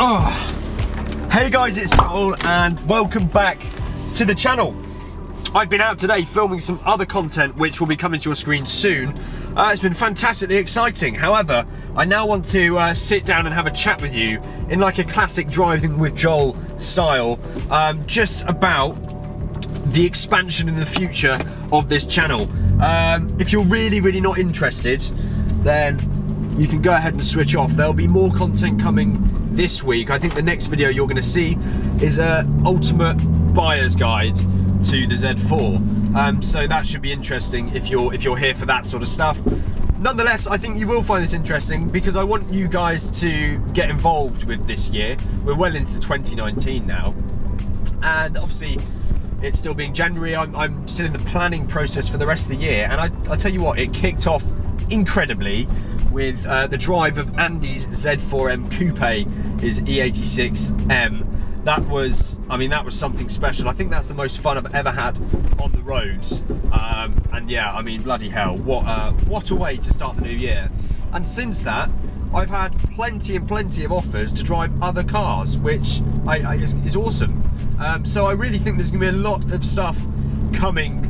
Oh, hey guys, it's Joel and welcome back to the channel. I've been out today filming some other content which will be coming to your screen soon. It's been fantastically exciting. However, I now want to sit down and have a chat with you in like a classic Driving with Joel style, just about the expansion in the future of this channel. If you're really not interested, then you can go ahead and switch off. There'll be more content coming this week. I think the next video you're going to see is a ultimate buyer's guide to the Z4. So that should be interesting if you're here for that sort of stuff. Nonetheless, I think you will find this interesting because I want you guys to get involved with this year. We're well into 2019 now, and obviously it's still being January. I'm still in the planning process for the rest of the year, and I tell you what, it kicked off incredibly with the drive of Andy's Z4M Coupe, his E86M. That was something special. I think that's the most fun I've ever had on the roads. And yeah, I mean, bloody hell, what a way to start the new year. And since that, I've had plenty of offers to drive other cars, which is awesome. So I really think there's gonna be a lot of stuff coming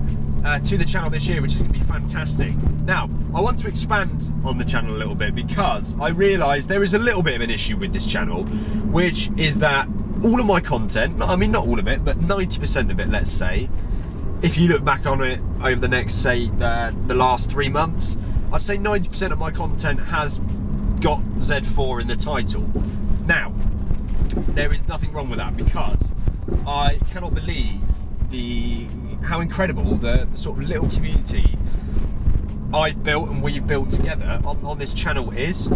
to the channel this year, which is going to be fantastic. Now, I want to expand on the channel a little bit because I realise there is a little bit of an issue with this channel, which is that all of my content, I mean not all of it, but 90% of it, let's say, if you look back on it over the next, say, the last 3 months, I'd say 90% of my content has got Z4 in the title. Now, there is nothing wrong with that because I cannot believe how incredible the sort of little community I've built and we've built together on this channel is.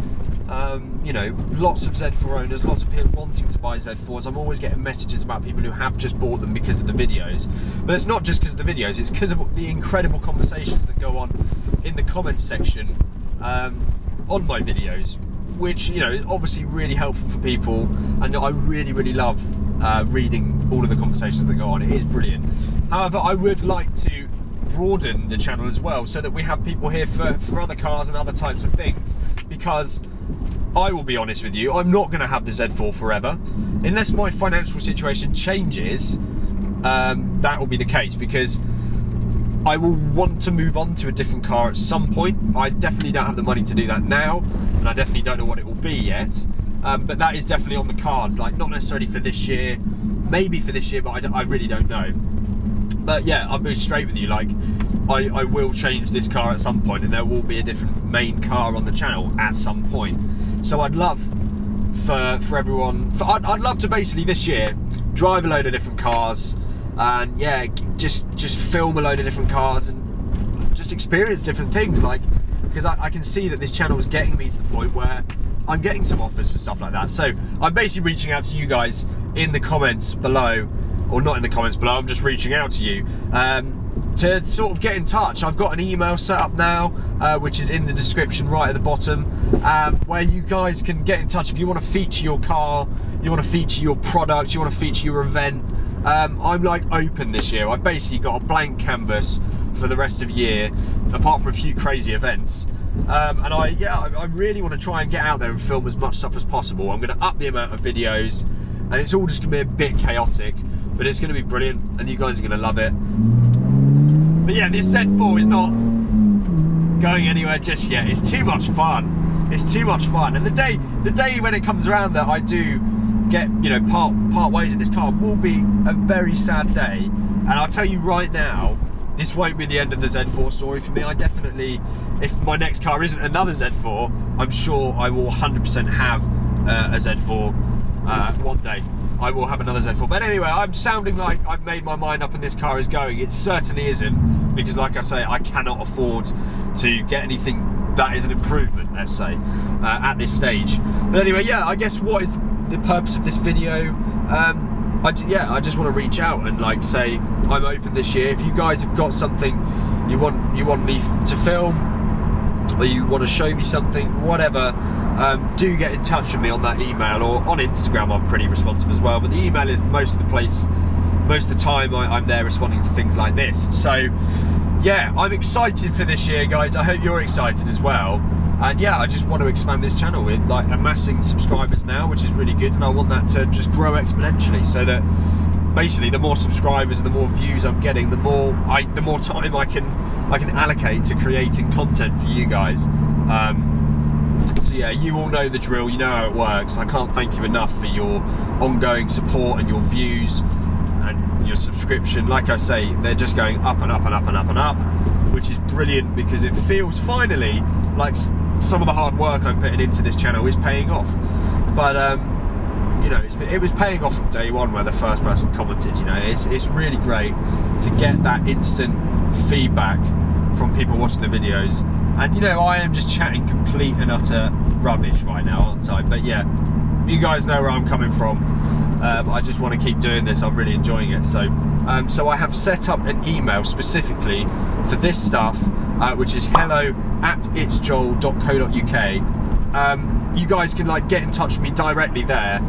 You know, lots of Z4 owners, lots of people wanting to buy Z4s. I'm always getting messages about people who have just bought them because of the videos. But it's not just because of the videos, it's because of the incredible conversations that go on in the comments section on my videos, which, you know, is obviously really helpful for people, and I really love reading all of the conversations that go on. It is brilliant. However, I would like to broaden the channel as well so that we have people here for other cars and other types of things, because I will be honest with you, I'm not going to have the Z4 forever unless my financial situation changes. That will be the case, because I will want to move on to a different car at some point. I definitely don't have the money to do that now, and I definitely don't know what it will be yet. But that is definitely on the cards, like not necessarily for this year, maybe for this year, but I really don't know. But yeah, I'll be straight with you, like I will change this car at some point, and there will be a different main car on the channel at some point. So I'd love for everyone, I'd love to basically this year drive a load of different cars, and yeah, just film a load of different cars and just experience different things, like, because I can see that this channel is getting me to the point where I'm getting some offers for stuff like that. So I'm basically reaching out to you guys in the comments below, or not in the comments below, I'm just reaching out to you to sort of get in touch. I've got an email set up now, which is in the description right at the bottom, where you guys can get in touch if you want to feature your car, you want to feature your product, you want to feature your event. I'm like open this year. I've basically got a blank canvas for the rest of the year, apart from a few crazy events. And I really want to try and get out there and film as much stuff as possible. I'm going to up the amount of videos, and it's all just going to be a bit chaotic, but it's going to be brilliant, and you guys are going to love it. But yeah, this Z4 is not going anywhere just yet. It's too much fun. It's too much fun. And the day when it comes around that I do get, you know, part ways in this car will be a very sad day. And I'll tell you right now, this won't be the end of the Z4 story for me. I definitely, if my next car isn't another Z4, I'm sure I will 100% have a Z4 one day. I will have another Z4. But anyway, I'm sounding like I've made my mind up and this car is going. It certainly isn't, because like I say, I cannot afford to get anything that is an improvement, let's say, at this stage. But anyway, yeah, I guess what is the purpose of this video? I just want to reach out and like say I'm open this year. If you guys have got something you want me to film, or you want to show me something, whatever, do get in touch with me on that email, or on Instagram. I'm pretty responsive as well, but the email is most of the time I'm there responding to things like this. So yeah, I'm excited for this year, guys. I hope you're excited as well. And yeah, I just want to expand this channel. We're like amassing subscribers now, which is really good, and I want that to just grow exponentially, so that basically the more subscribers and the more views I'm getting, the more time I can allocate to creating content for you guys. So yeah, you all know the drill, you know how it works. I can't thank you enough for your ongoing support and your views and your subscription. Like I say, they're just going up and up and up and up and up, which is brilliant, because it feels finally like some of the hard work I'm putting into this channel is paying off. But you know, it was paying off from day one where the first person commented. You know, it's really great to get that instant feedback from people watching the videos. And you know, I am just chatting complete and utter rubbish right now, aren't I? But yeah, you guys know where I'm coming from. I just want to keep doing this. I'm really enjoying it. So I have set up an email specifically for this stuff, which is hello@itsjoel.co.uk. You guys can like get in touch with me directly there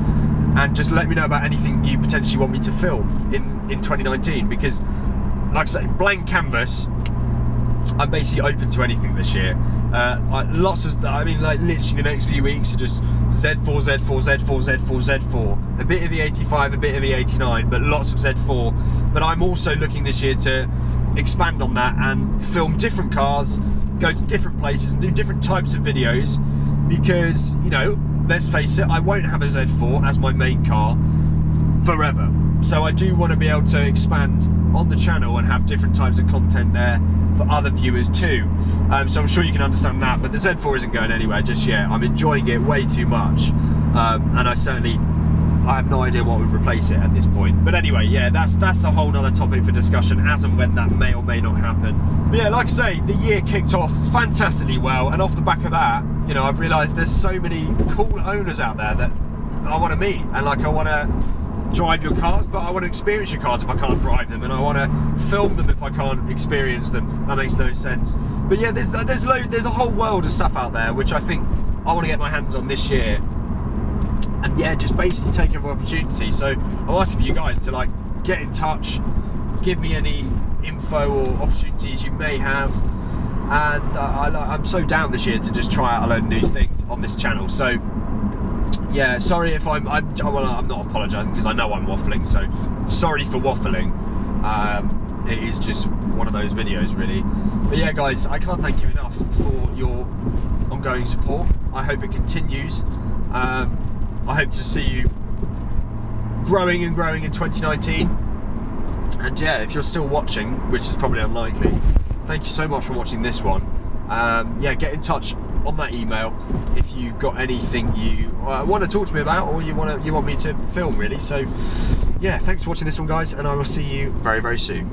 and just let me know about anything you potentially want me to film in 2019, because like I say, blank canvas, I'm basically open to anything this year. Lots of, I mean, like literally the next few weeks are just Z4, Z4, Z4, Z4, Z4. A bit of the 85, a bit of the 89, but lots of Z4. But I'm also looking this year to expand on that and film different cars, go to different places and do different types of videos, because, you know, let's face it, I won't have a Z4 as my main car forever. So I do want to be able to expand on the channel and have different types of content there for other viewers too. So I'm sure you can understand that, but the Z4 isn't going anywhere just yet. I'm enjoying it way too much, and I have no idea what would replace it at this point. But anyway, yeah, that's a whole nother topic for discussion as and when that may or may not happen. But yeah, like I say, the year kicked off fantastically well, and off the back of that, you know, I've realised there's so many cool owners out there that I want to meet, and like I want to drive your cars, but I want to experience your cars if I can't drive them, and I want to film them if I can't experience them. That makes no sense. But yeah, there's a whole world of stuff out there which I think I want to get my hands on this year, and yeah, just basically take every opportunity. So I'm asking for you guys to like get in touch, give me any info or opportunities you may have, and I'm so down this year to just try out a load of new things on this channel. So yeah, sorry if I'm not apologising, because I know I'm waffling, so sorry for waffling. It is just one of those videos, really. But yeah, guys, I can't thank you enough for your ongoing support. I hope it continues. I hope to see you growing and growing in 2019. And yeah, if you're still watching, which is probably unlikely, thank you so much for watching this one. Yeah, get in touch on that email if you've got anything you want to talk to me about, or you want me to film, really. So yeah, thanks for watching this one, guys, and I will see you very, very soon.